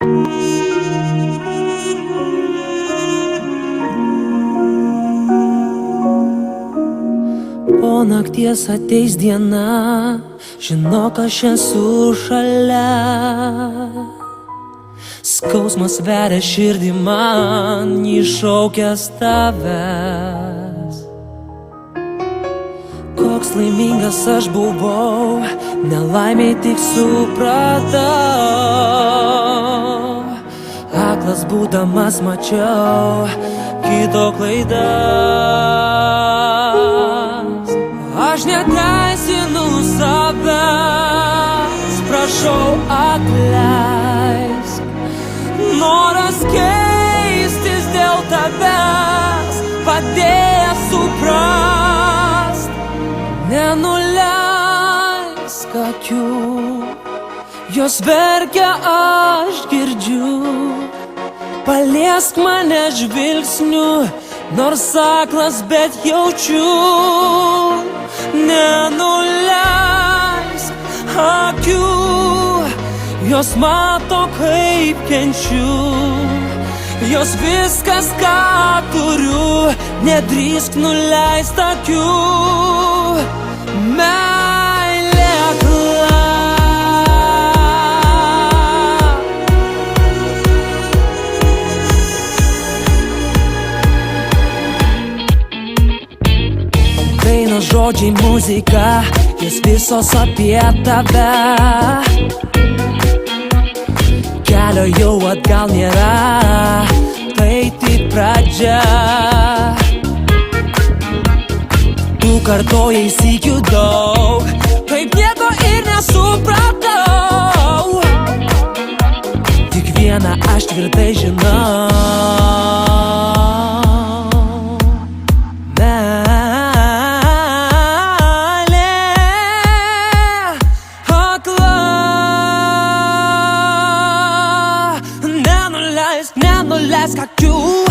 Po nakties ateis diena, žinok, aš esu šalia. Skausmas veria širdį man, įšaukęs tavęs. Koks laimingas aš buvau, nelaimiai tik supratau. Aklas būdamas mačiau kito klaidas. Aš neteisinu savęs, prašau atleisk. Noras keistis dėl tavęs padėjęs suprast. Nenuleisk akių, jos verkia, aš girdžiu. Paliesk mane žvilgsniu, nors aklas, bet jaučiu. Nenuleisk akių, jos mato, kaip kenčiu. Jos viskas, ką turiu, nedrįsk nuleist akių. Meilė akla. Dainos, žodžiai, muzika, jos visos apie tave. Kelio jau atgal nėra, tai tik pradžia. Tu kartojai sykių daug, kaip nieko ir nesupratau. Tik vieną aš tvirtai žinau. Nenuleisk akių.